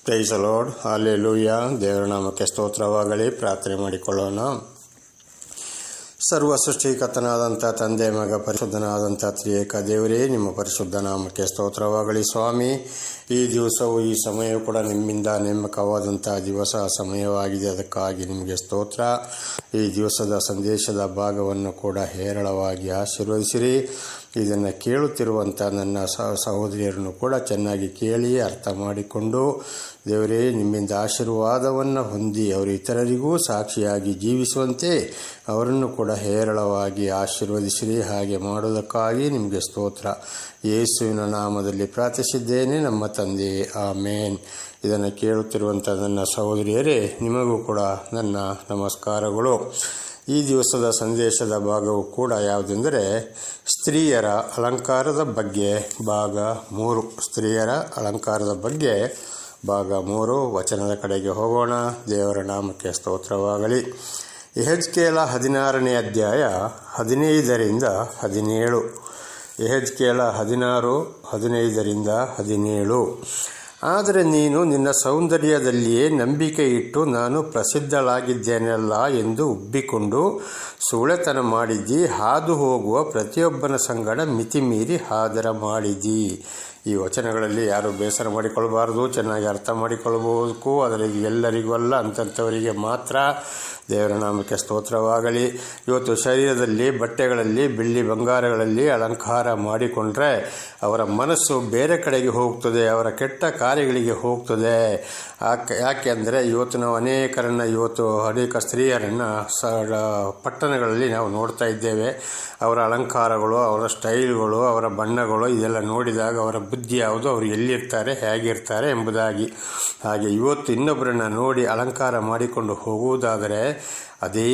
Praise the lord, hallelujah. ದೇವರ ನಾಮಕ್ಕೆ ಸ್ತೋತ್ರವಾಗಲಿ. ಪ್ರಾರ್ಥನೆ ಮಾಡಿಕೊಳ್ಳೋಣ. ಸರ್ವ ಸೃಷ್ಟಿಕರ್ತನಾದಂಥ ತಂದೆ, ಮಗ, ಪರಿಶುದ್ಧನಾದಂಥ ತ್ರಿಯೇಕ ದೇವರೇ, ನಿಮ್ಮ ಪರಿಶುದ್ಧ ನಾಮಕ್ಕೆ ಸ್ತೋತ್ರವಾಗಲಿ. ಸ್ವಾಮಿ, ಈ ದಿವಸವು ಈ ಸಮಯವು ಕೂಡ ನಿಮ್ಮಿಂದ ನೇಮಕವಾದಂಥ ದಿವಸ ಸಮಯವಾಗಿದೆ. ಅದಕ್ಕಾಗಿ ನಿಮಗೆ ಸ್ತೋತ್ರ. ಈ ದಿವಸದ ಸಂದೇಶದ ಭಾಗವನ್ನು ಕೂಡ ಹೇರಳವಾಗಿ ಆಶೀರ್ವದಿಸಿರಿ. ಇದನ್ನು ಕೇಳುತ್ತಿರುವಂಥ ನನ್ನ ಸಹೋದರಿಯರನ್ನು ಕೂಡ ಚೆನ್ನಾಗಿ ಕೇಳಿ ಅರ್ಥ ಮಾಡಿಕೊಂಡು ದೇವರೇ, ನಿಮ್ಮಿಂದ ಆಶೀರ್ವಾದವನ್ನು ಹೊಂದಿ ಅವರು ಇತರರಿಗೂ ಸಾಕ್ಷಿಯಾಗಿ ಜೀವಿಸುವಂತೆ ಅವರನ್ನು ಕೂಡ ಹೇರಳವಾಗಿ ಆಶೀರ್ವದಿಸಿರಿ. ಹಾಗೆ ಮಾಡೋದಕ್ಕಾಗಿ ನಿಮಗೆ ಸ್ತೋತ್ರ. ಯೇಸುವಿನ ನಾಮದಲ್ಲಿ ಪ್ರಾರ್ಥಿಸಿದ್ದೇನೆ, ನಮ್ಮ ತಂದೆ, ಆಮೇನ್. ಇದನ್ನು ಕೇಳುತ್ತಿರುವಂಥ ನನ್ನ ಸಹೋದರಿಯರೇ, ನಿಮಗೂ ಕೂಡ ನನ್ನ ನಮಸ್ಕಾರಗಳು. ಈ ದಿವಸದ ಸಂದೇಶದ ಭಾಗವು ಕೂಡ ಯಾವುದೆಂದರೆ ಸ್ತ್ರೀಯರ ಅಲಂಕಾರದ ಬಗ್ಗೆ ಭಾಗ 3. ಸ್ತ್ರೀಯರ ಅಲಂಕಾರದ ಬಗ್ಗೆ ಭಾಗ 3. ವಚನದ ಕಡೆಗೆ ಹೋಗೋಣ. ದೇವರ ನಾಮಕ್ಕೆ ಸ್ತೋತ್ರವಾಗಲಿ. ಯೆಹೆಜ್ಕೇಲ 16ನೇ ಅಧ್ಯಾಯ 15ರಿಂದ 17. ಯೆಹೆಜ್ಕೇಲ 16, 15ರಿಂದ 17. ಆದರೆ ನೀನು ನಿನ್ನ ಸೌಂದರ್ಯದಲ್ಲಿಯೇ ನಂಬಿಕೆ ಇಟ್ಟು ನಾನು ಪ್ರಸಿದ್ಧಳಾಗಿದ್ದೇನಲ್ಲ ಎಂದು ಉಬ್ಬಿಕೊಂಡು ಸುಳೆತನ ಮಾಡಿದ್ದಿ. ಹಾದು ಹೋಗುವ ಪ್ರತಿಯೊಬ್ಬನ ಸಂಗಡ ಮಿತಿಮೀರಿ ಹಾದರ ಮಾಡಿದ್ದಿ. ಈ ವಚನಗಳಲ್ಲಿ ಯಾರು ಬೇಸರ ಮಾಡಿಕೊಳ್ಳಬಾರದು, ಚೆನ್ನಾಗಿ ಅರ್ಥ ಮಾಡಿಕೊಳ್ಳಬೇಕು. ಅದರಲ್ಲಿ ಎಲ್ಲರಿಗೂ ಅಲ್ಲ, ಅಂತಂಥವರಿಗೆ ಮಾತ್ರ. ದೇವರ ನಾಮಕ್ಕೆ ಸ್ತೋತ್ರವಾಗಲಿ. ಇವತ್ತು ಶರೀರದಲ್ಲಿ, ಬಟ್ಟೆಗಳಲ್ಲಿ, ಬೆಳ್ಳಿ ಬಂಗಾರಗಳಲ್ಲಿ ಅಲಂಕಾರ ಮಾಡಿಕೊಂಡ್ರೆ ಅವರ ಮನಸ್ಸು ಬೇರೆ ಕಡೆಗೆ ಹೋಗ್ತದೆ, ಅವರ ಕೆಟ್ಟ ಕಾರ್ಯಗಳಿಗೆ ಹೋಗ್ತದೆ. ಯಾಕೆ ಅಂದರೆ ಇವತ್ತು ನಾವು ಅನೇಕ ಸ್ತ್ರೀಯರನ್ನು ಪಟ್ಟಣಗಳಲ್ಲಿ ನಾವು ನೋಡ್ತಾ ಇದ್ದೇವೆ. ಅವರ ಅಲಂಕಾರಗಳು, ಅವರ ಸ್ಟೈಲ್ಗಳು, ಅವರ ಬಣ್ಣಗಳು ಇದೆಲ್ಲ ನೋಡಿದಾಗ ಅವರ ಬುದ್ಧಿ ಯಾವುದು, ಅವರು ಎಲ್ಲಿರ್ತಾರೆ, ಹೇಗಿರ್ತಾರೆ ಎಂಬುದಾಗಿ. ಹಾಗೆ ಇವತ್ತು ಇನ್ನೊಬ್ಬರನ್ನು ನೋಡಿ ಅಲಂಕಾರ ಮಾಡಿಕೊಂಡು ಹೋಗುವುದಾದರೆ ಅದೇ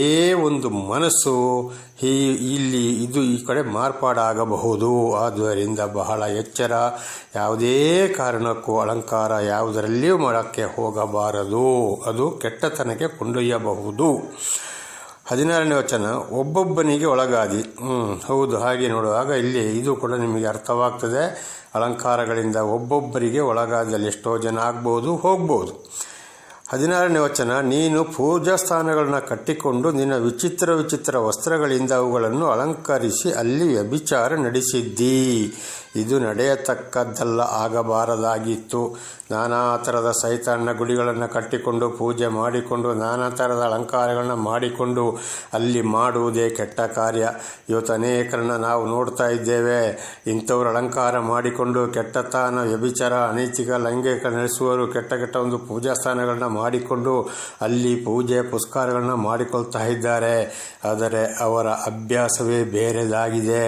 ಒಂದು ಮನಸ್ಸು ಈ ಕಡೆ ಮಾರ್ಪಾಡಾಗಬಹುದು. ಆದ್ದರಿಂದ ಬಹಳ ಎಚ್ಚರ. ಯಾವುದೇ ಕಾರಣಕ್ಕೂ ಅಲಂಕಾರ ಯಾವುದರಲ್ಲಿಯೂ ಮಾಡೋಕ್ಕೆ ಹೋಗಬಾರದು. ಅದು ಕೆಟ್ಟತನಕ್ಕೆ ಕೊಂಡೊಯ್ಯಬಹುದು. 16ನೇ ವಚನ, ಒಬ್ಬೊಬ್ಬನಿಗೆ ಒಳಗಾದಿ. ಹೌದು, ಹಾಗೆ ನೋಡುವಾಗ ಇಲ್ಲಿ ಇದು ಕೂಡ ನಿಮಗೆ ಅರ್ಥವಾಗ್ತದೆ. ಅಲಂಕಾರಗಳಿಂದ ಒಬ್ಬೊಬ್ಬರಿಗೆ ಒಳಗಾದಲ್ಲಿ ಎಷ್ಟೋ ಜನ ಆಗ್ಬೋದು, ಹೋಗ್ಬೋದು. 16ನೇ ವಚನ, ನೀನು ಪೂಜಾ ಸ್ಥಾನಗಳನ್ನು ಕಟ್ಟಿಕೊಂಡು ನಿನ್ನ ವಿಚಿತ್ರ ವಸ್ತ್ರಗಳಿಂದ ಅವುಗಳನ್ನು ಅಲಂಕರಿಸಿ ಅಲ್ಲಿ ವ್ಯಭಿಚಾರ ನಡೆಸಿದ್ದಿ. ಇದು ನಡೆಯತಕ್ಕದ್ದಲ್ಲ, ಆಗಬಾರದಾಗಿತ್ತು. ನಾನಾ ಥರದ ಸೈತಾನ್ನ ಗುಡಿಗಳನ್ನು ಕಟ್ಟಿಕೊಂಡು ಪೂಜೆ ಮಾಡಿಕೊಂಡು ನಾನಾ ಥರದ ಅಲಂಕಾರಗಳನ್ನು ಮಾಡಿಕೊಂಡು ಅಲ್ಲಿ ಮಾಡುವುದೇ ಕೆಟ್ಟ ಕಾರ್ಯ. ಇವತ್ತು ಅನೇಕರನ್ನು ನಾವು ನೋಡ್ತಾ ಇದ್ದೇವೆ. ಇಂಥವ್ರು ಅಲಂಕಾರ ಮಾಡಿಕೊಂಡು ಕೆಟ್ಟತನ, ವ್ಯಭಿಚಾರ, ಅನೈತಿಕ ಲೈಂಗಿಕ ನಡೆಸುವವರು ಕೆಟ್ಟ ಒಂದು ಪೂಜಾ ಸ್ಥಾನಗಳನ್ನ ಮಾಡಿಕೊಂಡು ಅಲ್ಲಿ ಪೂಜೆ ಪುರಸ್ಕಾರಗಳನ್ನ ಮಾಡಿಕೊಳ್ತಾ ಇದ್ದಾರೆ. ಆದರೆ ಅವರ ಅಭ್ಯಾಸವೇ ಬೇರೆದಾಗಿದೆ.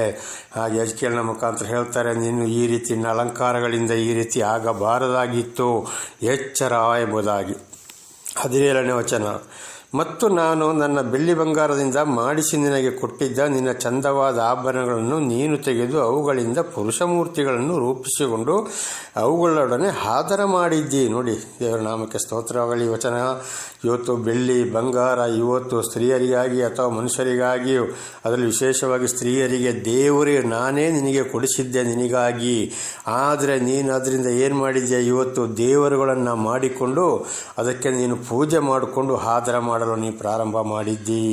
ಹಾಗೆ ಯೆಹೆಜ್ಕೇಲನ ಮುಖಾಂತರ ಹೇಳ್ತಾರೆ, ನೀನು ಈ ರೀತಿ ಅಲಂಕಾರಗಳಿಂದ ಈ ರೀತಿ ಆಗಬಾರದಾಗಿತ್ತು, ಎಚ್ಚರ ಎಂಬುದಾಗಿ. 17ನೇ ವಚನ, ಮತ್ತು ನಾನು ನನ್ನ ಬೆಳ್ಳಿ ಬಂಗಾರದಿಂದ ಮಾಡಿಸಿ ನಿನಗೆ ಕೊಟ್ಟಿದ್ದ ನಿನ್ನ ಚಂದವಾದ ಆಭರಣಗಳನ್ನು ನೀನು ತೆಗೆದು ಅವುಗಳಿಂದ ಪುರುಷ ಮೂರ್ತಿಗಳನ್ನು ರೂಪಿಸಿಕೊಂಡು ಅವುಗಳೊಡನೆ ಹಾದರ ಮಾಡಿದ್ದಿ. ನೋಡಿ, ದೇವರ ನಾಮಕ್ಕೆ ಸ್ತೋತ್ರವಾಗಲಿ. ವಚನ ಇವತ್ತು ಬೆಳ್ಳಿ ಬಂಗಾರ ಇವತ್ತು ಸ್ತ್ರೀಯರಿಗಾಗಿ ಅಥವಾ ಮನುಷ್ಯರಿಗಾಗಿಯೂ, ಅದರಲ್ಲಿ ವಿಶೇಷವಾಗಿ ಸ್ತ್ರೀಯರಿಗೆ ದೇವರೇ ನಾನೇ ನಿನಗೆ ಕೊಡಿಸಿದ್ದೆ ನಿನಗಾಗಿ. ಆದರೆ ನೀನು ಅದರಿಂದ ಏನು ಮಾಡಿದ್ದೆ? ಇವತ್ತು ದೇವರುಗಳನ್ನು ಮಾಡಿಕೊಂಡು ಅದಕ್ಕೆ ನೀನು ಪೂಜೆ ಮಾಡಿಕೊಂಡು ಹಾದರ ಮಾಡಲು ನೀ ಪ್ರಾರಂಭ ಮಾಡಿದ್ದಿ.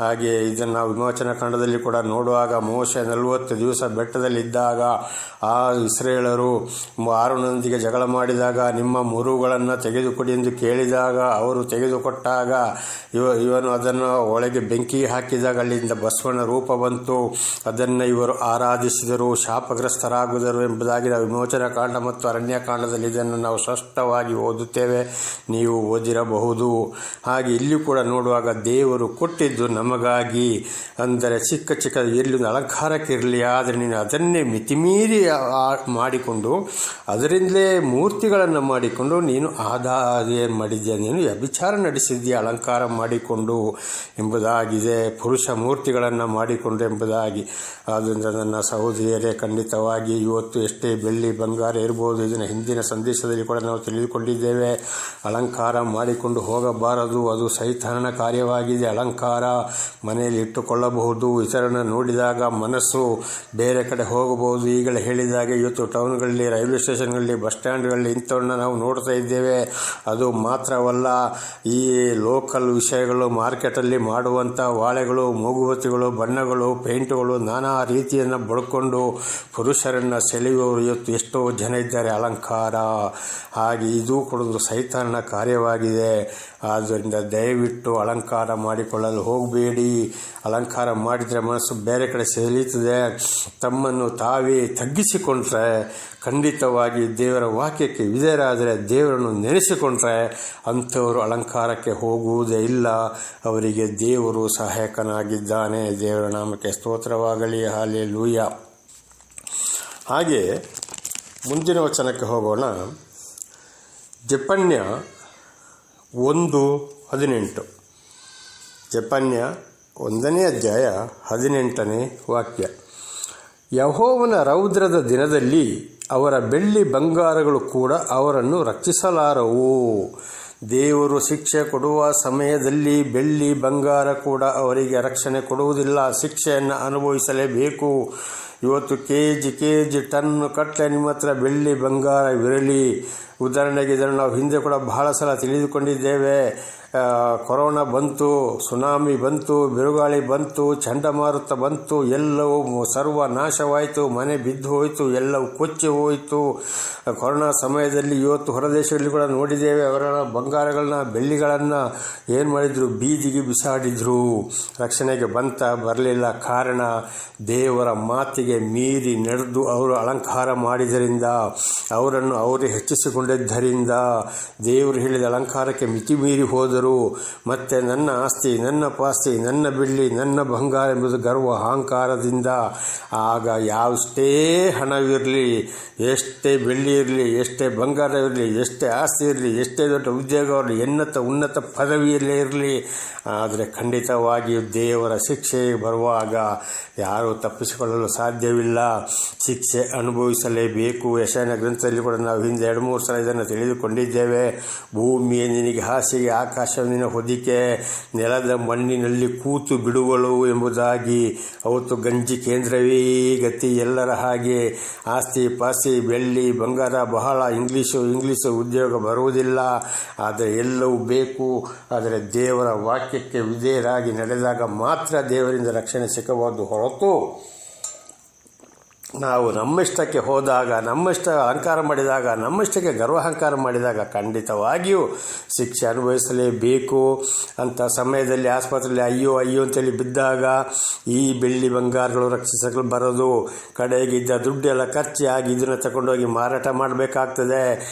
ಹಾಗೆ ಇದನ್ನು ನಾವು ವಿಮೋಚನಾ ಕಾಂಡದಲ್ಲಿ ಕೂಡ ನೋಡುವಾಗ, ಮೋಶೆ 40 ದಿವಸ ಬೆಟ್ಟದಲ್ಲಿದ್ದಾಗ ಆ ಇಸ್ರಾಯೇಲರು ಆರೋನನೊಂದಿಗೆ ಜಗಳ ಮಾಡಿದಾಗ ನಿಮ್ಮ ಮುರುಗಳನ್ನು ತೆಗೆದುಕೊಡಿ ಎಂದು ಕೇಳಿದಾಗ ಅವರು ತೆಗೆದುಕೊಟ್ಟಾಗ ಇವನು ಅದನ್ನು ಒಳಗೆ ಬೆಂಕಿ ಹಾಕಿದಾಗ ಅಲ್ಲಿಂದ ಬಸವನ ರೂಪ ಬಂತು. ಅದನ್ನು ಇವರು ಆರಾಧಿಸಿದರು, ಶಾಪಗ್ರಸ್ತರಾಗುವರು ಎಂಬುದಾಗಿ ನಾವು ವಿಮೋಚನಾ ಕಾಂಡ ಮತ್ತು ಅರಣ್ಯಕಾಂಡದಲ್ಲಿ ಇದನ್ನು ನಾವು ಸ್ಪಷ್ಟವಾಗಿ ಓದುತ್ತೇವೆ. ನೀವು ಓದಿರಬಹುದು. ಹಾಗೆ ಇಲ್ಲಿ ಕೂಡ ನೋಡುವಾಗ ದೇವರು ಕೊಟ್ಟಿದ್ದು ನಮಗಾಗಿ. ಅಂದರೆ ಚಿಕ್ಕ ಎಲ್ಲಿ ಅಲಂಕಾರಕ್ಕಿರಲಿ, ಆದರೆ ನೀನು ಅದನ್ನೇ ಮಿತಿಮೀರಿ ಮಾಡಿಕೊಂಡು ಅದರಿಂದಲೇ ಮೂರ್ತಿಗಳನ್ನು ಮಾಡಿಕೊಂಡು ನೀನು ಏನು ಮಾಡಿದ್ಯಾ? ನೀನು ವ್ಯಭಿಚಾರ ನಡೆಸಿದ್ಯಾ ಅಲಂಕಾರ ಮಾಡಿಕೊಂಡು ಎಂಬುದಾಗಿದೆ. ಪುರುಷ ಮೂರ್ತಿಗಳನ್ನು ಮಾಡಿಕೊಂಡು ಎಂಬುದಾಗಿ. ಆದ್ದರಿಂದ ನನ್ನ ಸಹೋದರಿಯರೇ, ಖಂಡಿತವಾಗಿ ಇವತ್ತು ಎಷ್ಟೇ ಬೆಳ್ಳಿ ಬಂಗಾರ ಇರ್ಬೋದು, ಇದನ್ನು ಹಿಂದಿನ ಸಂದೇಶದಲ್ಲಿ ಕೂಡ ನಾವು ತಿಳಿದುಕೊಂಡಿದ್ದೇವೆ. ಅಲಂಕಾರ ಮಾಡಿಕೊಂಡು ಹೋಗಬಾರದು. ಅದು ಸೈತಾನನ ಕಾರ್ಯವಾಗಿದೆ. ಅಲಂಕಾರ ಮನೆಯಲ್ಲಿ ಇಟ್ಟುಕೊಳ್ಳಬಹುದು, ಇತರನ್ನು ನೋಡಿದಾಗ ಮನಸ್ಸು ಬೇರೆ ಕಡೆ ಹೋಗಬಹುದು. ಈಗಲೇ ಹೇಳಿದಾಗೆ ಇವತ್ತು ಟೌನ್ಗಳಲ್ಲಿ, ರೈಲ್ವೆ ಸ್ಟೇಷನ್ಗಳಲ್ಲಿ, ಬಸ್ ಸ್ಟ್ಯಾಂಡ್ಗಳಲ್ಲಿ ಇಂಥವನ್ನ ನಾವು ನೋಡ್ತಾ ಇದ್ದೇವೆ. ಅದು ಮಾತ್ರವಲ್ಲ, ಈ ಲೋಕಲ್ ವಿಷಯಗಳು, ಮಾರ್ಕೆಟಲ್ಲಿ ಮಾಡುವಂಥ ವಾಳೆಗಳು, ಮೂಗುಬತ್ತಿಗಳು, ಬಣ್ಣಗಳು, ಪೇಂಟುಗಳು, ನಾನಾ ರೀತಿಯನ್ನು ಬಳಕೊಂಡು ಪುರುಷರನ್ನು ಸೆಳೆಯುವವರು ಇವತ್ತು ಎಷ್ಟೋ ಜನ ಇದ್ದಾರೆ. ಅಲಂಕಾರ ಹಾಗೆ ಇದು ಕೂಡ ಒಂದು ಸೈತಾನನ ಕಾರ್ಯವಾಗಿದೆ. ಆದ್ದರಿಂದ ದಯವಿಟ್ಟು ಅಲಂಕಾರ ಮಾಡಿಕೊಳ್ಳಲು ಹೋಗಬೇಡಿ. ಅಲಂಕಾರ ಮಾಡಿದರೆ ಮನಸ್ಸು ಬೇರೆ ಕಡೆ ಸೆಳೀತದೆ. ತಮ್ಮನ್ನು ತಾವೇ ತಗ್ಗಿಸಿಕೊಂಡ್ರೆ, ಖಂಡಿತವಾಗಿ ದೇವರ ವಾಕ್ಯಕ್ಕೆ ವಿಧೇಯರಾದರೆ, ದೇವರನ್ನು ನೆನೆಸಿಕೊಂಡ್ರೆ ಅಂಥವರು ಅಲಂಕಾರಕ್ಕೆ ಹೋಗುವುದೇ ಇಲ್ಲ. ಅವರಿಗೆ ದೇವರು ಸಹಾಯಕನಾಗಿದ್ದಾನೆ. ದೇವರ ನಾಮಕ್ಕೆ ಸ್ತೋತ್ರವಾಗಲಿ. ಹಲ್ಲೆಲೂಯಾ. ಹಾಗೆ ಮುಂದಿನ ವಚನಕ್ಕೆ ಹೋಗೋಣ. ಜೆಫನ್ಯ 1:18. ಜೆಫನ್ಯ 1ನೇ ಅಧ್ಯಾಯ 18ನೇ ವಾಕ್ಯ. ಯೆಹೋವನ ರೌದ್ರದ ದಿನದಲ್ಲಿ ಅವರ ಬೆಳ್ಳಿ ಬಂಗಾರಗಳು ಕೂಡ ಅವರನ್ನು ರಕ್ಷಿಸಲಾರವು. ದೇವರು ಶಿಕ್ಷೆ ಕೊಡುವ ಸಮಯದಲ್ಲಿ ಬೆಳ್ಳಿ ಬಂಗಾರ ಕೂಡ ಅವರಿಗೆ ರಕ್ಷಣೆ ಕೊಡುವುದಿಲ್ಲ. ಶಿಕ್ಷೆಯನ್ನು ಅನುಭವಿಸಲೇಬೇಕು. ಇವತ್ತು ಕೆಜಿ ಟನ್ ಕಟ್ಟಲೆ ನಿಮ್ಮ ಹತ್ರ ಬೆಳ್ಳಿ ಬಂಗಾರವಿರಲಿ. ಉದಾಹರಣೆಗೆ ಇದನ್ನು ನಾವು ಹಿಂದೆ ಕೂಡ ಬಹಳ ಸಲ ತಿಳಿದುಕೊಂಡಿದ್ದೇವೆ. ಕೊರೋನಾ ಬಂತು, ಸುನಾಮಿ ಬಂತು, ಬಿರುಗಾಳಿ ಬಂತು, ಚಂಡಮಾರುತ ಬಂತು, ಎಲ್ಲವೂ ಸರ್ವನಾಶವಾಯಿತು. ಮನೆ ಬಿದ್ದು ಹೋಯಿತು, ಎಲ್ಲವೂ ಕೊಚ್ಚಿ ಹೋಯಿತು. ಕೊರೋನಾ ಸಮಯದಲ್ಲಿ ಇವತ್ತು ಹೊರದೇಶಗಳಲ್ಲಿ ಕೂಡ ನೋಡಿದ್ದೇವೆ. ಅವರ ಬಂಗಾರಗಳನ್ನ, ಬೆಳ್ಳಿಗಳನ್ನು ಏನು ಮಾಡಿದ್ರು? ಬೀದಿಗೆ ಬಿಸಾಡಿದ್ರು. ರಕ್ಷಣೆಗೆ ಬರಲಿಲ್ಲ. ಕಾರಣ ದೇವರ ಮಾತಿಗೆ ಮೀರಿ ನಡೆದು ಅವರು ಅಲಂಕಾರ ಮಾಡಿದ್ದರಿಂದ, ಅವರನ್ನು ಅವರೇ ಹೆಚ್ಚಿಸಿಕೊಂಡಿದ್ದರಿಂದ, ದೇವರು ಹೇಳಿದ ಅಲಂಕಾರಕ್ಕೆ ಮಿತಿ ಮೀರಿ ಹೋದರು. ಮತ್ತೆ ನನ್ನ ಆಸ್ತಿ, ನನ್ನ ಪಾಸ್ತಿ, ನನ್ನ ಬೆಳ್ಳಿ, ನನ್ನ ಬಂಗಾರ ಎಂಬುದು ಗರ್ವ ಅಹಂಕಾರದಿಂದ, ಆಗ ಯಾವಷ್ಟೇ ಹಣವಿರಲಿ, ಎಷ್ಟೇ ಬೆಳ್ಳಿ ಇರಲಿ, ಎಷ್ಟೇ ಬಂಗಾರ ಇರಲಿ, ಎಷ್ಟೇ ಆಸ್ತಿ ಇರಲಿ, ಎಷ್ಟೇ ದೊಡ್ಡ ಉದ್ಯೋಗ ಇರಲಿ, ಉನ್ನತ ಪದವಿಯಲ್ಲೇ ಇರಲಿ, ಆದರೆ ಖಂಡಿತವಾಗಿಯೂ ದೇವರ ಶಿಕ್ಷೆ ಬರುವಾಗ ಯಾರೂ ತಪ್ಪಿಸಿಕೊಳ್ಳಲು ಸಾಧ್ಯವಿಲ್ಲ. ಶಿಕ್ಷೆ ಅನುಭವಿಸಲೇಬೇಕು. ಯೆಶಾಯನ ಗ್ರಂಥದಲ್ಲಿ ಕೂಡ ನಾವು ಹಿಂದೆ 2-3 ಸಲ ಇದನ್ನು ತಿಳಿದುಕೊಂಡಿದ್ದೇವೆ. ಭೂಮಿಯೇ ನಿನಗೆ ಹಾಸಿಗೆ, ಆಕಾಶ ನಿನ್ನ ಹೊದಿಕೆ, ನೆಲದ ಮಣ್ಣಿನಲ್ಲಿ ಕೂತು ಬಿಡುವಳು ಎಂಬುದಾಗಿ. ಅವತ್ತು ಗಂಜಿ ಕೇಂದ್ರವೇ ಗತಿ. ಎಲ್ಲರ ಹಾಗೆ ಆಸ್ತಿ ಪಾಸ್ತಿ, ಬೆಳ್ಳಿ ಬಂಗಾರ, ಬಹಳ ಇಂಗ್ಲೀಷು ಉದ್ಯೋಗ ಬರುವುದಿಲ್ಲ. ಆದರೆ ಎಲ್ಲವೂ ಬೇಕು. ಆದರೆ ದೇವರ ವಾಕ್ಯಕ್ಕೆ ವಿಧೇಯರಾಗಿ ನಡೆದಾಗ ಮಾತ್ರ ದೇವರಿಂದ ರಕ್ಷಣೆ ಸಿಕ್ಕಬಹುದು. ಹೊರತು ನಾವು ನಮ್ಮಿಷ್ಟಕ್ಕೆ ಹೋದಾಗ, ನಮ್ಮಿಷ್ಟ ಅಹಂಕಾರ ಮಾಡಿದಾಗ, ನಮ್ಮಿಷ್ಟಕ್ಕೆ ಗರ್ವಹಂಕಾರ ಮಾಡಿದಾಗ ಖಂಡಿತವಾಗಿಯೂ ಶಿಕ್ಷೆ ಅನುಭವಿಸಲೇಬೇಕು. ಅಂಥ ಸಮಯದಲ್ಲಿ ಆಸ್ಪತ್ರೆಯಲ್ಲಿ ಅಯ್ಯೋ ಅಂತೇಳಿ ಬಿದ್ದಾಗ ಈ ಬೆಳ್ಳಿ ಬಂಗಾರಗಳು ರಕ್ಷಿಸಲು ಬರೋದು. ಕಡೆಗಿದ್ದ ದುಡ್ಡೆಲ್ಲ ಖರ್ಚಾಗಿ ಇದನ್ನು ತಗೊಂಡೋಗಿ ಮಾರಾಟ ಮಾಡಬೇಕಾಗ್ತದೆ,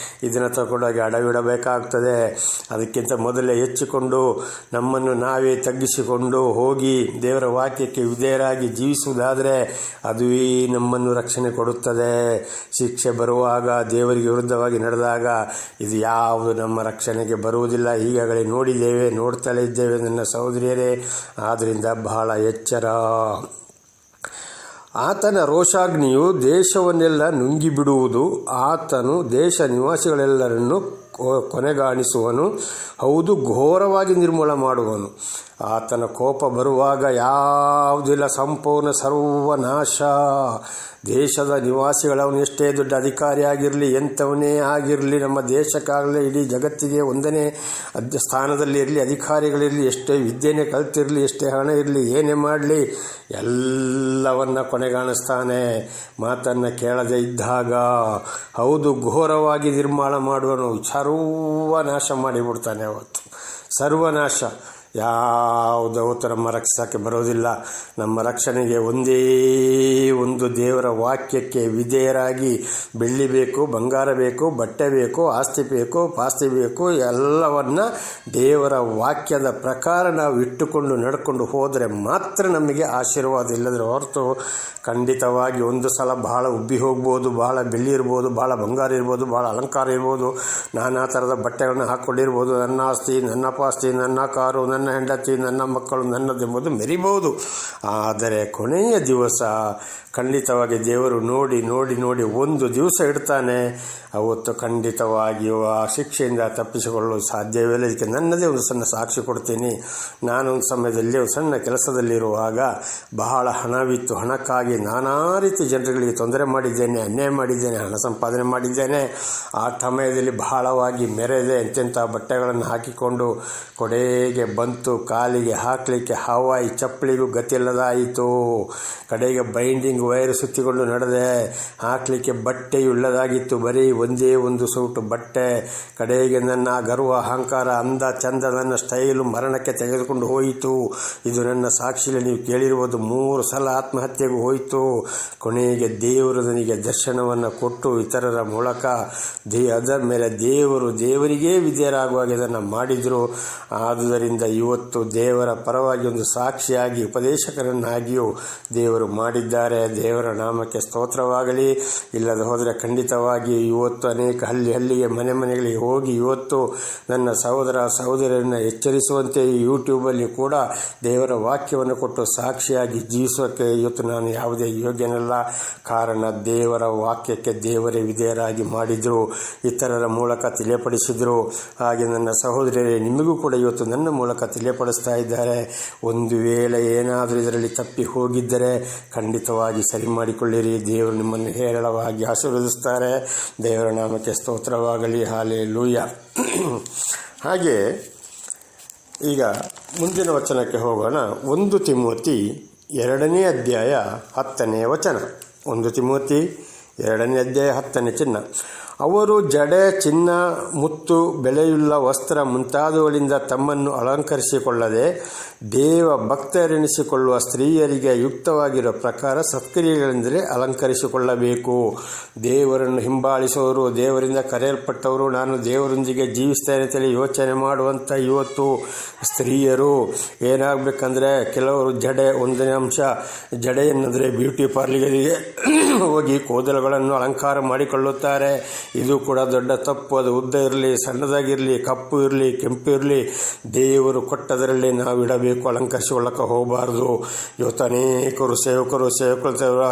ಇದನ್ನು ತಗೊಂಡೋಗಿ ಅಡವಿಡಬೇಕಾಗ್ತದೆ. ಅದಕ್ಕಿಂತ ಮೊದಲೇ ಹೆಚ್ಚಿಕೊಂಡು ನಮ್ಮನ್ನು ನಾವೇ ತಗ್ಗಿಸಿಕೊಂಡು ಹೋಗಿ ದೇವರ ವಾಕ್ಯಕ್ಕೆ ವಿಧೇಯರಾಗಿ ಜೀವಿಸುವುದಾದರೆ ಅದುವೇ ನಮ್ಮನ್ನು ರಕ್ಷಣೆ ಕೊಡುತ್ತದೆ. ಶಿಕ್ಷೆ ಬರುವಾಗ, ದೇವರಿಗೆ ವಿರುದ್ಧವಾಗಿ ನಡೆದಾಗ ಇದು ಯಾವುದು ನಮ್ಮ ರಕ್ಷಣೆಗೆ ಬರುವುದಿಲ್ಲ. ಈಗಾಗಲೇ ನೋಡಿದ್ದೇವೆ, ನೋಡ್ತಲೇ ಇದ್ದೇವೆ ನನ್ನ ಸಹೋದರಿಯರೇ. ಆದ್ದರಿಂದ ಬಹಳ ಎಚ್ಚರ. ಆತನ ರೋಷಾಗ್ನಿಯು ದೇಶವನ್ನೆಲ್ಲ ನುಂಗಿಬಿಡುವುದು. ಆತನು ದೇಶ ನಿವಾಸಿಗಳೆಲ್ಲರನ್ನು ಕೊನೆಗಾಣಿಸುವನು. ಹೌದು, ಘೋರವಾಗಿ ನಿರ್ಮೂಲ ಮಾಡುವನು. ಆತನ ಕೋಪ ಬರುವಾಗ ಯಾವುದಿಲ್ಲ, ಸಂಪೂರ್ಣ ಸರ್ವನಾಶ. ದೇಶದ ನಿವಾಸಿಗಳವನು ಎಷ್ಟೇ ದೊಡ್ಡ ಅಧಿಕಾರಿ ಆಗಿರಲಿ, ಎಂಥವನೇ ಆಗಿರಲಿ, ನಮ್ಮ ದೇಶಕ್ಕಾಗಲಿ ಇಡೀ ಜಗತ್ತಿಗೆ ಒಂದನೇ ಸ್ಥಾನದಲ್ಲಿ ಇರಲಿ, ಅಧಿಕಾರಿಗಳಿರಲಿ, ಎಷ್ಟೇ ವಿದ್ಯೆನೇ ಕಲ್ತಿರಲಿ, ಎಷ್ಟೇ ಹಣ ಇರಲಿ, ಏನೇ ಮಾಡಲಿ, ಎಲ್ಲವನ್ನ ಕೊನೆಗಾಣಿಸ್ತಾನೆ ಮಾತನ್ನು ಕೇಳದೇ ಇದ್ದಾಗ. ಹೌದು, ಘೋರವಾಗಿ ನಿರ್ಮಾಣ ಮಾಡುವನು. ಸರ್ವನಾಶ ಮಾಡಿಬಿಡ್ತಾನೆ. ಅವತ್ತು ಸರ್ವನಾಶ. ಯಾವುದವತ್ತು ನಮ್ಮ ರಕ್ಷಿಸೋಕ್ಕೆ ಬರೋದಿಲ್ಲ. ನಮ್ಮ ರಕ್ಷಣೆಗೆ ಒಂದೇ ಒಂದು ದೇವರ ವಾಕ್ಯಕ್ಕೆ ವಿಧೇಯರಾಗಿ, ಬೆಳ್ಳಿ ಬೇಕು, ಬಂಗಾರ ಬೇಕು, ಬಟ್ಟೆ ಬೇಕು, ಆಸ್ತಿ ಬೇಕು, ಪಾಸ್ತಿ ಬೇಕು, ಎಲ್ಲವನ್ನ ದೇವರ ವಾಕ್ಯದ ಪ್ರಕಾರ ನಾವು ಇಟ್ಟುಕೊಂಡು ನಡ್ಕೊಂಡು ಹೋದರೆ ಮಾತ್ರ ನಮಗೆ ಆಶೀರ್ವಾದ. ಇಲ್ಲದ್ರೆ ಹೊರತು ಖಂಡಿತವಾಗಿ ಒಂದು ಸಲ ಬಹಳ ಉಬ್ಬಿ ಹೋಗ್ಬೋದು, ಬಹಳ ಬೆಳ್ಳಿ ಇರ್ಬೋದು, ಬಹಳ ಬಂಗಾರ ಇರ್ಬೋದು, ಬಹಳ ಅಲಂಕಾರ ಇರ್ಬೋದು, ನಾನಾ ಥರದ ಬಟ್ಟೆಗಳನ್ನ ಹಾಕ್ಕೊಂಡಿರ್ಬೋದು. ನನ್ನ ಆಸ್ತಿ, ನನ್ನ ಪಾಸ್ತಿ, ನನ್ನ ಕಾರು, ನನ್ನ ಹೆಂಡತಿ, ನನ್ನ ಮಕ್ಕಳು, ನನ್ನದೆಂಬುದು ಮೆರಿಬಹುದು. ಆದರೆ ಕೊನೆಯ ದಿವಸ ಖಂಡಿತವಾಗಿ ದೇವರು ನೋಡಿ ನೋಡಿ ನೋಡಿ ಒಂದು ದಿವಸ ಇಡ್ತಾನೆ. ಅವತ್ತು ಖಂಡಿತವಾಗಿಯೂ ಆ ಶಿಕ್ಷೆಯಿಂದ ತಪ್ಪಿಸಿಕೊಳ್ಳಲು ಸಾಧ್ಯವಿಲ್ಲ. ಇದಕ್ಕೆ ನನ್ನದೇ ಒಂದು ಸಣ್ಣ ಸಾಕ್ಷಿ ಕೊಡ್ತೀನಿ. ನಾನೊಂದು ಸಮಯದಲ್ಲಿ ಒಂದು ಸಣ್ಣ ಕೆಲಸದಲ್ಲಿರುವಾಗ ಬಹಳ ಹಣವಿತ್ತು. ಹಣಕ್ಕಾಗಿ ನಾನಾ ರೀತಿ ಜನರುಗಳಿಗೆ ತೊಂದರೆ ಮಾಡಿದ್ದೇನೆ, ಅನ್ಯಾಯ ಮಾಡಿದ್ದೇನೆ, ಹಣ ಸಂಪಾದನೆ ಮಾಡಿದ್ದೇನೆ. ಆ ಸಮಯದಲ್ಲಿ ಬಹಳವಾಗಿ ಮೆರೆದೆ. ಎಂತೆಂಥ ಬಟ್ಟೆಗಳನ್ನು ಹಾಕಿಕೊಂಡು ಕೊಡೆಗೆ ಬಂತು. ಕಾಲಿಗೆ ಹಾಕಲಿಕ್ಕೆ ಹವಾಯಿ ಚಪ್ಪಲಿಗೂ ಗತಿಯಿಲ್ಲದಾಯಿತು. ಕಡೆಗೆ ಬೈಂಡಿಂಗ್ ವೈರ್ ಸುತ್ತಿಕೊಂಡು ನಡೆದೆ. ಹಾಕಲಿಕ್ಕೆ ಬಟ್ಟೆಯು ಇಲ್ಲದಾಗಿತ್ತು. ಬರೀ ಒಂದೇ ಒಂದು ಸೂಟು ಬಟ್ಟೆ. ಕಡೆಗೆ ನನ್ನ ಗರ್ವ, ಅಹಂಕಾರ, ಅಂದ ಚಂದ, ನನ್ನ ಸ್ಟೈಲು ಮರಣಕ್ಕೆ ತೆಗೆದುಕೊಂಡು ಹೋಯಿತು. ಇದು ನನ್ನ ಸಾಕ್ಷಿಯಲ್ಲಿ ನೀವು ಕೇಳಿರುವುದು. 3 ಸಲ ಆತ್ಮಹತ್ಯೆಗೂ ಹೋಯಿತು. ಕೊನೆಗೆ ದೇವರು ನನಗೆ ದರ್ಶನವನ್ನು ಕೊಟ್ಟು ಇತರರ ಮೂಲಕ ಅದರ ಮೇಲೆ ದೇವರಿಗೇ ವಿಧೇಯರಾಗುವಾಗ ಇದನ್ನು ಮಾಡಿದರು. ಆದುದರಿಂದ ಇವತ್ತು ದೇವರ ಪರವಾಗಿ ಒಂದು ಸಾಕ್ಷಿಯಾಗಿ ಉಪದೇಶಕರನ್ನಾಗಿಯೂ ದೇವರು ಮಾಡಿದ್ದಾರೆ. ದೇವರ ನಾಮಕ್ಕೆ ಸ್ತೋತ್ರವಾಗಲಿ. ಇಲ್ಲದೆ ಹೋದರೆ ಖಂಡಿತವಾಗಿ ಇವತ್ತು ಅನೇಕ ಹಳ್ಳಿಗೆ ಮನೆಗಳಿಗೆ ಹೋಗಿ ಇವತ್ತು ನನ್ನ ಸಹೋದರ ಸಹೋದರಿಯರನ್ನು ಎಚ್ಚರಿಸುವಂತೆ ಯೂಟ್ಯೂಬಲ್ಲಿ ಕೂಡ ದೇವರ ವಾಕ್ಯವನ್ನು ಕೊಟ್ಟು ಸಾಕ್ಷಿಯಾಗಿ ಜೀವಿಸೋಕ್ಕೆ ಇವತ್ತು ನಾನು ಯಾವುದೇ ಯೋಗ್ಯನಲ್ಲ. ಕಾರಣ ದೇವರ ವಾಕ್ಯಕ್ಕೆ ದೇವರೇ ವಿಧೇಯರಾಗಿ ಮಾಡಿದರು, ಇತರರ ಮೂಲಕ ತಿಳಿಯಪಡಿಸಿದರು. ಹಾಗೆ ನನ್ನ ಸಹೋದರಿಯರೇ, ನಿಮಗೂ ಕೂಡ ಇವತ್ತು ನನ್ನ ಮೂಲಕ ತಿಳಿಯಪಡಿಸ್ತಾ ಇದ್ದಾರೆ. ಒಂದು ವೇಳೆ ಏನಾದರೂ ಇದರಲ್ಲಿ ತಪ್ಪಿ ಹೋಗಿದ್ದರೆ ಖಂಡಿತವಾಗಿ ಸರಿ ಮಾಡಿಕೊಳ್ಳಿರಿ. ದೇವರು ನಿಮ್ಮನ್ನು ಹೇರಳವಾಗಿ ಆಶೀರ್ವದಿಸ್ತಾರೆ. ದೇವರ ನಾಮಕ್ಕೆ ಸ್ತೋತ್ರವಾಗಲಿ. ಹಲ್ಲೆಲೂಯಾ. ಹಾಗೆ ಈಗ ಮುಂದಿನ ವಚನಕ್ಕೆ ಹೋಗೋಣ. 1 ತಿಮೋತಿ 2ನೇ ಅಧ್ಯಾಯ 10ನೇ ವಚನ. 1 ತಿಮೋತಿ 2ನೇ ಅಧ್ಯಾಯ 10ನೇ ಚಿನ್ನ. ಅವರು ಜಡೆ, ಚಿನ್ನ, ಮುತ್ತು, ಬೆಲೆಯುಳ್ಳ ವಸ್ತ್ರ ಮುಂತಾದವುಗಳಿಂದ ತಮ್ಮನ್ನು ಅಲಂಕರಿಸಿಕೊಳ್ಳದೆ ದೇವ ಭಕ್ತರೆನಿಸಿಕೊಳ್ಳುವ ಸ್ತ್ರೀಯರಿಗೆ ಯುಕ್ತವಾಗಿರುವ ಪ್ರಕಾರ ಸತ್ಕ್ರಿಯೆಗಳೆಂದರೆ ಅಲಂಕರಿಸಿಕೊಳ್ಳಬೇಕು. ದೇವರನ್ನು ಹಿಂಬಾಲಿಸುವವರು, ದೇವರಿಂದ ಕರೆಯಲ್ಪಟ್ಟವರು, ನಾನು ದೇವರೊಂದಿಗೆ ಜೀವಿಸ್ತೇನೆ ಅಂತೇಳಿ ಯೋಚನೆ ಮಾಡುವಂಥ ಇವತ್ತು ಸ್ತ್ರೀಯರು ಏನಾಗಬೇಕಂದ್ರೆ, ಕೆಲವರು ಜಡೆ, ಒಂದನೇ ಅಂಶ ಜಡೆ ಎನ್ನಂದರೆ ಬ್ಯೂಟಿ ಪಾರ್ಲರ್ಗೆ ಹೋಗಿ ಕೂದಲುಗಳನ್ನು ಅಲಂಕಾರ ಮಾಡಿಕೊಳ್ಳುತ್ತಾರೆ. ಇದು ಕೂಡ ದೊಡ್ಡ ತಪ್ಪು. ಅದು ಉದ್ದ ಇರಲಿ, ಸಣ್ಣದಾಗಿರಲಿ, ಕಪ್ಪು ಇರಲಿ, ಕೆಂಪು ಇರಲಿ, ದೇವರು ಕೊಟ್ಟದರಲ್ಲಿ ನಾವು ಇಡಬೇಕು. ಅಲಂಕರಿಸಿಕೊಳ್ಳಕ್ಕೆ ಹೋಗಬಾರ್ದು. ಇವತ್ತು ಅನೇಕರು ಸೇವಕರು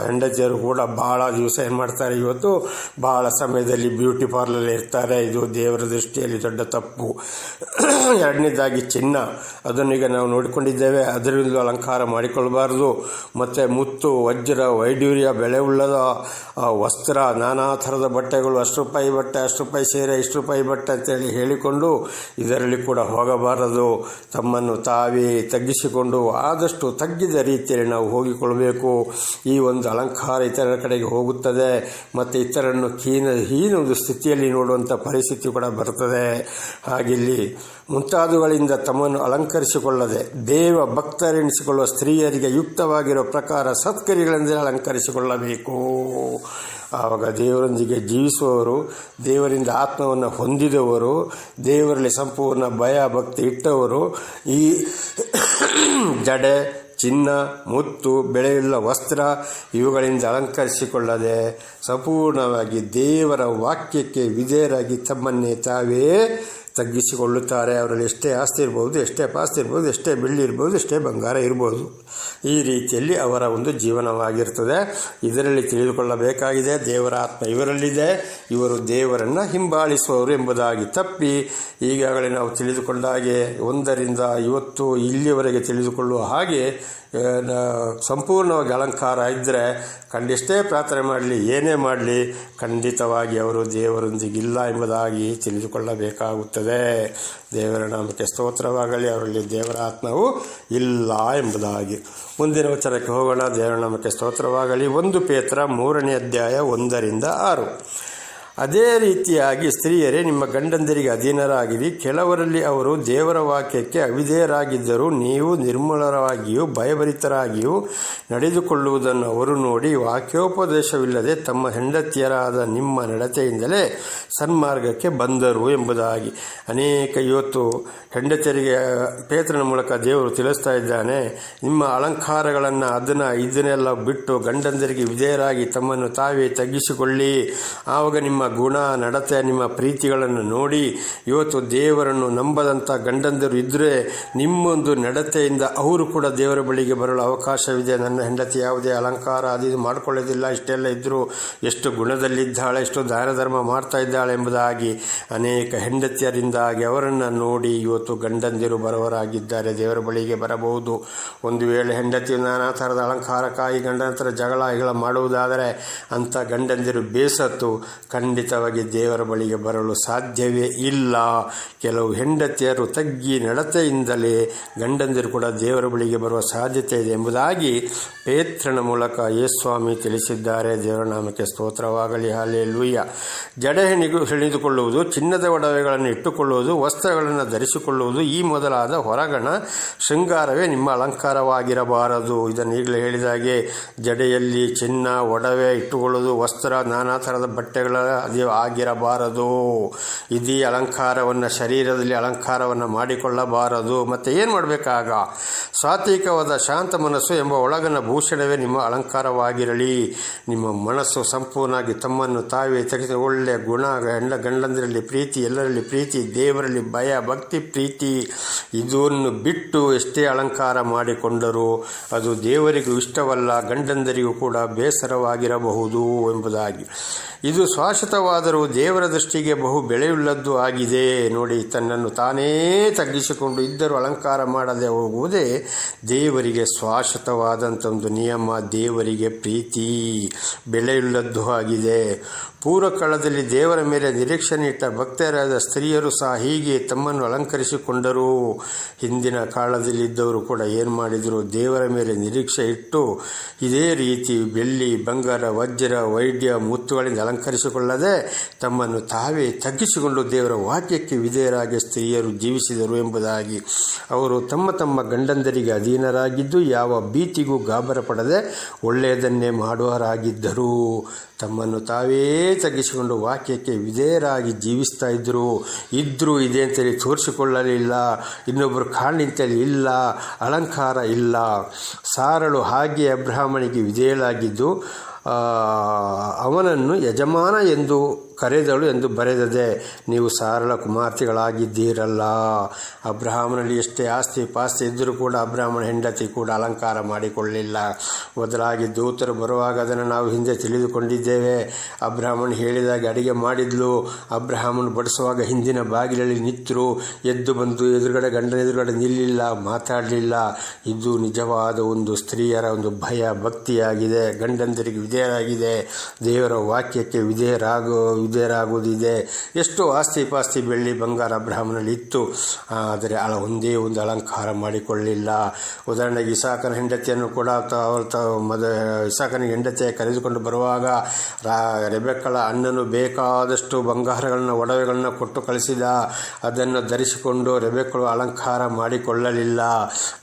ಹೆಂಡತಿಯರು ಕೂಡ ಬಹಳ ದಿವಸ ಏನು ಮಾಡ್ತಾರೆ, ಇವತ್ತು ಬಹಳ ಸಮಯದಲ್ಲಿ ಬ್ಯೂಟಿ ಪಾರ್ಲರ್ ಇರ್ತಾರೆ. ಇದು ದೇವರ ದೃಷ್ಟಿಯಲ್ಲಿ ದೊಡ್ಡ ತಪ್ಪು. 2ನೇದಾಗಿ ಚಿನ್ನ, ಅದನ್ನೀಗ ನಾವು ನೋಡಿಕೊಂಡಿದ್ದೇವೆ. ಅದರಿಂದ ಅಲಂಕಾರ ಮಾಡಿಕೊಳ್ಳಬಾರ್ದು. ಮತ್ತು ಮುತ್ತು, ವಜ್ರ, ವೈಡೂರ್ಯ, ಬೆಳೆ ಉಳ್ಳದ ವಸ್ತ್ರ, ನಾನಾ ಥರದ ಬಟ್ಟೆಗಳು, ₹10 ಬಟ್ಟೆ, ₹10 ಸೀರೆ, ₹10 ಬಟ್ಟೆ ಅಂತೇಳಿ ಹೇಳಿಕೊಂಡು ಇದರಲ್ಲಿ ಕೂಡ ಹೋಗಬಾರದು. ತಮ್ಮನ್ನು ತಾವೇ ತಗ್ಗಿಸಿಕೊಂಡು ಆದಷ್ಟು ತಗ್ಗಿದ ರೀತಿಯಲ್ಲಿ ನಾವು ಹೋಗಿಕೊಳ್ಳಬೇಕು. ಈ ಒಂದು ಅಲಂಕಾರ ಇತರರ ಕಡೆಗೆ ಹೋಗುತ್ತದೆ ಮತ್ತು ಇತರನ್ನು ಹೀನ ಒಂದು ಸ್ಥಿತಿಯಲ್ಲಿ ನೋಡುವಂಥ ಪರಿಸ್ಥಿತಿ ಕೂಡ ಬರ್ತದೆ. ಹಾಗಿಲ್ಲಿ ಮುಂತಾದವುಗಳಿಂದ ತಮ್ಮನ್ನು ಅಲಂಕರಿಸಿಕೊಳ್ಳದೆ ದೇವ ಭಕ್ತರೆನಿಸಿಕೊಳ್ಳುವ ಸ್ತ್ರೀಯರಿಗೆ ಯುಕ್ತವಾಗಿರುವ ಪ್ರಕಾರ ಸತ್ಕ್ರಿಯೆಗಳೆಂದರೆ ಅಲಂಕರಿಸಿಕೊಳ್ಳಬೇಕು. ಆವಾಗ ದೇವರೊಂದಿಗೆ ಜೀವಿಸುವವರು, ದೇವರಿಂದ ಆತ್ಮವನ್ನು ಹೊಂದಿದವರು, ದೇವರಲ್ಲಿ ಸಂಪೂರ್ಣ ಭಯ ಭಕ್ತಿ ಇಟ್ಟವರು ಈ ಜಡೆ, ಚಿನ್ನ, ಮುತ್ತು, ಬೆಳೆಯುಳ್ಳ ವಸ್ತ್ರ ಇವುಗಳಿಂದ ಅಲಂಕರಿಸಿಕೊಳ್ಳದೆ ಸಂಪೂರ್ಣವಾಗಿ ದೇವರ ವಾಕ್ಯಕ್ಕೆ ವಿಧೇಯರಾಗಿ ತಮ್ಮನ್ನೇ ತಾವೇ ತಗ್ಗಿಸಿಕೊಳ್ಳುತ್ತಾರೆ. ಅವರಲ್ಲಿ ಎಷ್ಟೇ ಆಸ್ತಿ ಇರ್ಬೋದು, ಎಷ್ಟೇ ಪಾಸ್ತಿ ಇರ್ಬೋದು, ಎಷ್ಟೇ ಬೆಳ್ಳಿ ಇರ್ಬೋದು, ಎಷ್ಟೇ ಬಂಗಾರ ಇರ್ಬೋದು, ಈ ರೀತಿಯಲ್ಲಿ ಅವರ ಒಂದು ಜೀವನವಾಗಿರ್ತದೆ. ಇದರಲ್ಲಿ ತಿಳಿದುಕೊಳ್ಳಬೇಕಾಗಿದೆ, ದೇವರ ಆತ್ಮ ಇವರಲ್ಲಿದೆ, ಇವರು ದೇವರನ್ನು ಹಿಂಬಾಲಿಸುವವರು ಎಂಬುದಾಗಿ ತಪ್ಪಿ ಈಗಾಗಲೇ ನಾವು ತಿಳಿದುಕೊಂಡ ಹಾಗೆ 1ರಿಂದ ಇವತ್ತು ಇಲ್ಲಿಯವರೆಗೆ ತಿಳಿದುಕೊಳ್ಳುವ ಹಾಗೆ ಸಂಪೂರ್ಣವಾಗಿ ಅಲಂಕಾರ ಇದ್ದರೆ ಎಷ್ಟೇ ಪ್ರಾರ್ಥನೆ ಮಾಡಲಿ, ಏನೇ ಮಾಡಲಿ, ಖಂಡಿತವಾಗಿ ಅವರು ದೇವರೊಂದಿಗಿಲ್ಲ ಎಂಬುದಾಗಿ ತಿಳಿದುಕೊಳ್ಳಬೇಕಾಗುತ್ತದೆ. ದೇವರ ನಾಮಕ್ಕೆ ಸ್ತೋತ್ರವಾಗಲಿ. ಅವರಲ್ಲಿ ದೇವರ ಆತ್ಮವು ಇಲ್ಲ ಎಂಬುದಾಗಿ. ಮುಂದಿನ ವಚನಕ್ಕೆ ಹೋಗೋಣ. ದೇವರ ನಾಮಕ್ಕೆ ಸ್ತೋತ್ರವಾಗಲಿ. 1 ಪೇತ್ರ 3ನೇ ಅಧ್ಯಾಯ 1ರಿಂದ 6. ಅದೇ ರೀತಿಯಾಗಿ ಸ್ತ್ರೀಯರೇ ನಿಮ್ಮ ಗಂಡಂದಿರಿಗೆ ಅಧೀನರಾಗಿರಿ. ಕೆಲವರಲ್ಲಿ ಅವರು ದೇವರ ವಾಕ್ಯಕ್ಕೆ ಅವಿಧೇಯರಾಗಿದ್ದರೂ ನೀವು ನಿರ್ಮಲರಾಗಿಯೂ ಭಯಭರಿತರಾಗಿಯೂ ನಡೆದುಕೊಳ್ಳುವುದನ್ನು ಅವರು ನೋಡಿ ವಾಕ್ಯೋಪದೇಶವಿಲ್ಲದೆ ತಮ್ಮ ಹೆಂಡತಿಯರಾದ ನಿಮ್ಮ ನಡತೆಯಿಂದಲೇ ಸನ್ಮಾರ್ಗಕ್ಕೆ ಬಂದರು ಎಂಬುದಾಗಿ. ಅನೇಕ ಇವತ್ತು ಹೆಂಡತಿಯರಿಗೆ ಪೇತ್ರನ ಮೂಲಕ ದೇವರು ತಿಳಿಸ್ತಾ ಇದ್ದಾನೆ, ನಿಮ್ಮ ಅಲಂಕಾರಗಳನ್ನು ಇದನ್ನೆಲ್ಲ ಬಿಟ್ಟು ಗಂಡಂದರಿಗೆ ವಿಧೇಯರಾಗಿ ತಮ್ಮನ್ನು ತಾವೇ ತಗ್ಗಿಸಿಕೊಳ್ಳಿ. ಆವಾಗ ನಿಮ್ಮ ಗುಣ ನಡತೆ ನಿಮ್ಮ ಪ್ರೀತಿಗಳನ್ನು ನೋಡಿ ಇವತ್ತು ದೇವರನ್ನು ನಂಬದಂಥ ಗಂಡಂದಿರು ಇದ್ದರೆ ನಿಮ್ಮೊಂದು ನಡತೆಯಿಂದ ಅವರು ಕೂಡ ದೇವರ ಬಳಿಗೆ ಬರಲು ಅವಕಾಶವಿದೆ. ನನ್ನ ಹೆಂಡತಿ ಯಾವುದೇ ಅಲಂಕಾರ ಅದು ಮಾಡಿಕೊಳ್ಳೋದಿಲ್ಲ, ಇಷ್ಟೆಲ್ಲ ಇದ್ದರೂ ಎಷ್ಟು ಗುಣದಲ್ಲಿದ್ದಾಳೆ, ಎಷ್ಟು ದಾನ ಧರ್ಮ ಮಾಡ್ತಾ ಇದ್ದಾಳೆ ಎಂಬುದಾಗಿ ಅನೇಕ ಹೆಂಡತಿಯರಿಂದಾಗಿ ಅವರನ್ನು ನೋಡಿ ಇವತ್ತು ಗಂಡಂದಿರು ಬರುವವರಾಗಿದ್ದಾರೆ, ದೇವರ ಬಳಿಗೆ ಬರಬಹುದು. ಒಂದು ವೇಳೆ ಹೆಂಡತಿ ನಾನಾ ಥರದ ಅಲಂಕಾರಕ್ಕಾಗಿ ಗಂಡನ ಹತ್ರ ಜಗಳ ಮಾಡುವುದಾದರೆ ಅಂಥ ಗಂಡಂದಿರು ಬೇಸತ್ತು ಖಂಡಿತವಾಗಿ ದೇವರ ಬಳಿಗೆ ಬರಲು ಸಾಧ್ಯವೇ ಇಲ್ಲ. ಕೆಲವು ಹೆಂಡತಿಯರು ತಗ್ಗಿ ನಡತೆಯಿಂದಲೇ ಗಂಡಂದಿರು ಕೂಡ ದೇವರ ಬಳಿಗೆ ಬರುವ ಸಾಧ್ಯತೆ ಇದೆ ಎಂಬುದಾಗಿ ಪೇತ್ರನ ಮೂಲಕ ಯೇಸ್ವಾಮಿ ತಿಳಿಸಿದ್ದಾರೆ. ದೇವರ ನಾಮಕ್ಕೆ ಸ್ತೋತ್ರವಾಗಲಿ. ಹಲ್ಲೆಲೂಯಾ. ಜಡೆ ಹೆಣಿದುಕೊಳ್ಳುವುದು, ಚಿನ್ನದ ಒಡವೆಗಳನ್ನು ಇಟ್ಟುಕೊಳ್ಳುವುದು, ವಸ್ತ್ರಗಳನ್ನು ಧರಿಸಿಕೊಳ್ಳುವುದು, ಈ ಮೊದಲಾದ ಹೊರಗಣ ಶೃಂಗಾರವೇ ನಿಮ್ಮ ಅಲಂಕಾರವಾಗಿರಬಾರದು. ಇದನ್ನು ಈಗಲೇ ಹೇಳಿದಾಗೆ ಜಡೆಯಲ್ಲಿ ಚಿನ್ನ ಒಡವೆ ಇಟ್ಟುಕೊಳ್ಳುವುದು, ವಸ್ತ್ರ ನಾನಾ ಥರದ ಬಟ್ಟೆಗಳ ಅದು ಆಗಿರಬಾರದು. ಇದೀ ಅಲಂಕಾರವನ್ನು ಶರೀರದಲ್ಲಿ ಅಲಂಕಾರವನ್ನು ಮಾಡಿಕೊಳ್ಳಬಾರದು. ಮತ್ತು ಏನು ಮಾಡಬೇಕಾಗ? ಸಾತ್ವಿಕವಾದ ಶಾಂತ ಮನಸ್ಸು ಎಂಬ ಒಳಗನ ಭೂಷಣವೇ ನಿಮ್ಮ ಅಲಂಕಾರವಾಗಿರಲಿ. ನಿಮ್ಮ ಮನಸ್ಸು ಸಂಪೂರ್ಣವಾಗಿ ತಮ್ಮನ್ನು ತಾವೇ ತೆಗೆದು ಒಳ್ಳೆಯ ಗುಣ, ಗಂಡಂದಿರಲ್ಲಿ ಪ್ರೀತಿ, ಎಲ್ಲರಲ್ಲಿ ಪ್ರೀತಿ, ದೇವರಲ್ಲಿ ಭಯ, ಭಕ್ತಿ, ಪ್ರೀತಿ ಇದನ್ನು ಬಿಟ್ಟು ಎಷ್ಟೇ ಅಲಂಕಾರ ಮಾಡಿಕೊಂಡರೂ ಅದು ದೇವರಿಗೂ ಇಷ್ಟವಲ್ಲ, ಗಂಡಂದರಿಗೂ ಕೂಡ ಬೇಸರವಾಗಿರಬಹುದು ಎಂಬುದಾಗಿ. ಇದು ಶಾಶ್ವತವಾದರೂ ದೇವರ ದೃಷ್ಟಿಗೆ ಬಹು ಬೆಲೆಯುಳ್ಳದ್ದು ಆಗಿದೆ. ನೋಡಿ, ತನ್ನನ್ನು ತಾನೇ ತಗ್ಗಿಸಿಕೊಂಡು ಇದ್ದರೂ ಅಲಂಕಾರ ಮಾಡದೆ ಹೋಗುವುದೇ ದೇವರಿಗೆ ಶಾಶ್ವತವಾದಂಥ ಒಂದು ನಿಯಮ, ದೇವರಿಗೆ ಪ್ರೀತಿ ಬೆಲೆಯುಳ್ಳದ್ದು ಆಗಿದೆ. ಪೂರ್ವಕಾಲದಲ್ಲಿ ದೇವರ ಮೇಲೆ ನಿರೀಕ್ಷಣೆ ಇಟ್ಟ ಭಕ್ತರಾದ ಸ್ತ್ರೀಯರು ಸಹ ಹೀಗೆ ತಮ್ಮನ್ನು ಅಲಂಕರಿಸಿಕೊಂಡರು. ಹಿಂದಿನ ಕಾಲದಲ್ಲಿದ್ದವರು ಕೂಡ ಏನು ಮಾಡಿದರು? ದೇವರ ಮೇಲೆ ನಿರೀಕ್ಷೆ ಇಟ್ಟು ಇದೇ ರೀತಿ ಬೆಳ್ಳಿ, ಬಂಗಾರ, ವಜ್ರ, ವೈಡ್ಯ, ಮುತ್ತುಗಳಿಂದ ಅಲಂಕರಿಸಿಕೊಳ್ಳದೆ ತಮ್ಮನ್ನು ತಾವೇ ತಗ್ಗಿಸಿಕೊಂಡು ದೇವರ ವಾಕ್ಯಕ್ಕೆ ವಿಧೇಯರಾಗಿ ಸ್ತ್ರೀಯರು ಜೀವಿಸಿದರು ಎಂಬುದಾಗಿ. ಅವರು ತಮ್ಮ ತಮ್ಮ ಗಂಡಂದರಿಗೆ ಅಧೀನರಾಗಿದ್ದು ಯಾವ ಭೀತಿಗೂ ಗಾಬರ ಪಡದೆ ಒಳ್ಳೆಯದನ್ನೇ ಮಾಡುವರಾಗಿದ್ದರು. ತಮ್ಮನ್ನು ತಾವೇ ತಗ್ಗಿಸಿಕೊಂಡು ವಾಕ್ಯಕ್ಕೆ ವಿಧೇಯರಾಗಿ ಜೀವಿಸ್ತಾ ಇದ್ದರು. ಇದೆ ಅಂತೇಳಿ ತೋರಿಸಿಕೊಳ್ಳಲಿಲ್ಲ, ಇನ್ನೊಬ್ಬರು ಕಾಣಿಂತೇಳಿ ಇಲ್ಲ, ಅಲಂಕಾರ ಇಲ್ಲ. ಸಾರಳು ಹಾಗೆ ಅಬ್ರಹಾಮನಿಗೆ ವಿಧೇಯಳಾಗಿದ್ದು ಅವನನ್ನು ಯಜಮಾನ ಎಂದು ಕರೆದಳು ಎಂದು ಬರೆದದೆ. ನೀವು ಸಾರಳ ಕುಮಾರ್ತೆಗಳಾಗಿದ್ದೀರಲ್ಲ. ಅಬ್ರಹಾಮನಲ್ಲಿ ಎಷ್ಟೇ ಆಸ್ತಿ ಪಾಸ್ತಿ ಇದ್ದರೂ ಕೂಡ ಅಬ್ರಹಾಮನ ಹೆಂಡತಿ ಕೂಡ ಅಲಂಕಾರ ಮಾಡಿಕೊಳ್ಳಲಿಲ್ಲ. ಬದಲಾಗಿ ದೂತರು ಬರುವಾಗ ಅದನ್ನು ನಾವು ಹಿಂದೆ ತಿಳಿದುಕೊಂಡಿದ್ದೇವೆ. ಅಬ್ರಹಾಮನು ಹೇಳಿದಾಗ ಅಡಿಗೆ ಮಾಡಿದ್ಲು. ಅಬ್ರಹಾಮನು ಬಡಿಸುವಾಗ ಹಿಂದಿನ ಬಾಗಿಲಲ್ಲಿ ನಿಂತರು. ಎದ್ದು ಬಂದು ಗಂಡನ ಎದುರುಗಡೆ ನಿಲ್ಲಿಲ್ಲ, ಮಾತಾಡಲಿಲ್ಲ. ಇದು ನಿಜವಾದ ಒಂದು ಸ್ತ್ರೀಯರ ಒಂದು ಭಯ ಭಕ್ತಿಯಾಗಿದೆ. ಗಂಡಂದರಿಗೆ ವಿಧೇಯರಾಗಿದೆ, ದೇವರ ವಾಕ್ಯಕ್ಕೆ ವಿಧೇಯರಾಗುವುದಿದೆ. ಎಷ್ಟೋ ಆಸ್ತಿ ಪಾಸ್ತಿ ಬೆಳ್ಳಿ ಬಂಗಾರ ಅಬ್ರಹಾಮನಲ್ಲಿ ಇತ್ತು, ಆದರೆ ಒಂದೇ ಒಂದು ಅಲಂಕಾರ ಮಾಡಿಕೊಳ್ಳಲಿಲ್ಲ. ಉದಾಹರಣೆಗೆ ಇಸಾಕನ ಹೆಂಡತಿಯನ್ನು ಕೂಡ ಇಸಾಕನಿಗೆ ಹೆಂಡತಿಯ ಕರೆದುಕೊಂಡು ಬರುವಾಗ ರೆಬೆಕ್ಕಳ ಅಣ್ಣನು ಬೇಕಾದಷ್ಟು ಬಂಗಾರಗಳನ್ನ ಒಡವೆಗಳನ್ನ ಕೊಟ್ಟು ಕಳಿಸಿದ. ಅದನ್ನು ಧರಿಸಿಕೊಂಡು ರೆಬೆಕ್ಕಳು ಅಲಂಕಾರ ಮಾಡಿಕೊಳ್ಳಲಿಲ್ಲ.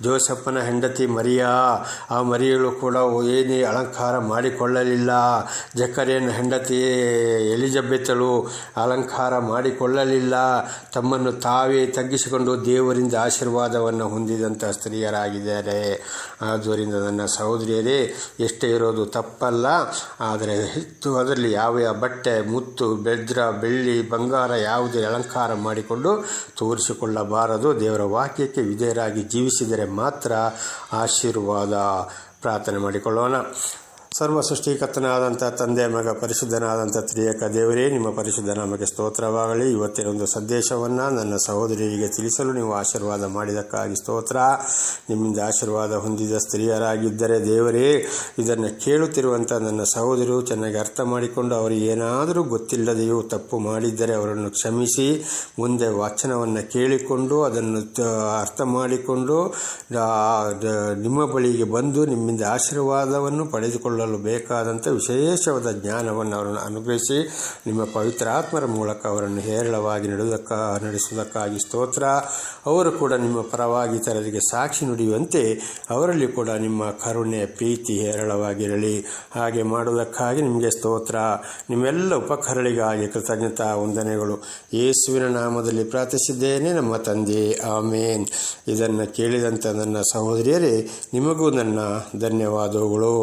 ಜೋಸೆಫನ ಹೆಂಡತಿ ಮರಿಯಾ, ಆ ಮರಿಯಳು ಕೂಡ ಏನೇ ಅಲಂಕಾರ ಮಾಡಿಕೊಳ್ಳಲಿಲ್ಲ. ಜಕರಿಯನ ಹೆಂಡತಿ ಎಲಿಜಬೆತಳು ಅಲಂಕಾರ ಮಾಡಿಕೊಳ್ಳಲಿಲ್ಲ. ತಮ್ಮನ್ನು ತಾವೇ ತಗ್ಗಿಸಿಕೊಂಡು ದೇವರಿಂದ ಆಶೀರ್ವಾದವನ್ನು ಹೊಂದಿದಂಥ ಸ್ತ್ರೀಯರಾಗಿದ್ದಾರೆ. ಆದ್ದರಿಂದ ನನ್ನ ಸಹೋದರಿಯರೇ, ಎಷ್ಟೇ ಇರೋದು ತಪ್ಪಲ್ಲ, ಆದರೆ ಅದರಲ್ಲಿ ಯಾವ ಬಟ್ಟೆ, ಮುತ್ತು, ಬೆಳ್ಳಿ, ಬಂಗಾರ ಯಾವುದೇ ಅಲಂಕಾರ ಮಾಡಿಕೊಂಡು ತೋರಿಸಿಕೊಳ್ಳಬಾರದು. ದೇವರ ವಾಕ್ಯಕ್ಕೆ ವಿಧೇಯರಾಗಿ ಜೀವಿಸಿದರೆ ಮಾತ್ರ ಆಶೀರ್ವಾದ. ಪ್ರಾರ್ಥನೆ ಮಾಡಿಕೊಳ್ಳೋಣ. ಸರ್ವ ಸೃಷ್ಟಿಕರ್ತನಾದಂಥ ತಂದೆ, ಮಗ, ಪರಿಶುದ್ಧನಾದಂಥ ತ್ರಿಯೇಕ ದೇವರೇ, ನಿಮ್ಮ ಪರಿಶುದ್ಧ ನಾಮಕ್ಕೆ ಸ್ತೋತ್ರವಾಗಲಿ. ಇವತ್ತಿನ ಒಂದು ಸಂದೇಶವನ್ನು ನನ್ನ ಸಹೋದರಿಯರಿಗೆ ತಿಳಿಸಲು ನೀವು ಆಶೀರ್ವಾದ ಮಾಡಿದ್ದಕ್ಕಾಗಿ ಸ್ತೋತ್ರ. ನಿಮ್ಮಿಂದ ಆಶೀರ್ವಾದ ಹೊಂದಿದ ಸ್ತ್ರೀಯರಾಗಿದ್ದರೆ ದೇವರೇ, ಇದನ್ನು ಕೇಳುತ್ತಿರುವಂಥ ನನ್ನ ಸಹೋದರಿಯರು ಚೆನ್ನಾಗಿ ಅರ್ಥ ಮಾಡಿಕೊಂಡು ಅವರಿಗೆ ಏನಾದರೂ ಗೊತ್ತಿಲ್ಲದೆಯೂ ತಪ್ಪು ಮಾಡಿದ್ದರೆ ಅವರನ್ನು ಕ್ಷಮಿಸಿ, ಮುಂದೆ ವಚನವನ್ನು ಕೇಳಿಕೊಂಡು ಅದನ್ನು ಅರ್ಥ ಮಾಡಿಕೊಂಡು ನಿಮ್ಮ ಬಳಿಗೆ ಬಂದು ನಿಮ್ಮಿಂದ ಆಶೀರ್ವಾದವನ್ನು ಪಡೆದುಕೊಳ್ಳಲು ಬೇಕಾದಂಥ ವಿಶೇಷವಾದ ಜ್ಞಾನವನ್ನು ಅವರನ್ನು ಅನುಗ್ರಹಿಸಿ ನಿಮ್ಮ ಪವಿತ್ರ ಆತ್ಮರ ಮೂಲಕ ಅವರನ್ನು ಹೇರಳವಾಗಿ ನಡೆಸುವುದಕ್ಕಾಗಿ ಸ್ತೋತ್ರ. ಅವರು ಕೂಡ ನಿಮ್ಮ ಪರವಾಗಿ ಇತರರಿಗೆ ಸಾಕ್ಷಿ ನುಡಿಯುವಂತೆ ಅವರಲ್ಲಿ ಕೂಡ ನಿಮ್ಮ ಕರುಣೆ, ಪ್ರೀತಿ ಹೇರಳವಾಗಿರಲಿ. ಹಾಗೆ ಮಾಡುವುದಕ್ಕಾಗಿ ನಿಮಗೆ ಸ್ತೋತ್ರ. ನಿಮ್ಮೆಲ್ಲ ಉಪಕರಣಗಳಿಗಾಗಿ ಕೃತಜ್ಞತಾ ವಂದನೆಗಳು. ಯೇಸುವಿನ ನಾಮದಲ್ಲಿ ಪ್ರಾರ್ಥಿಸಿದ್ದೇನೆ ನಮ್ಮ ತಂದೆ, ಆಮೇನ್. ಇದನ್ನು ಕೇಳಿದಂಥ ನನ್ನ ಸಹೋದರಿಯರೇ, ನಿಮಗೂ ನನ್ನ ಧನ್ಯವಾದಗಳು.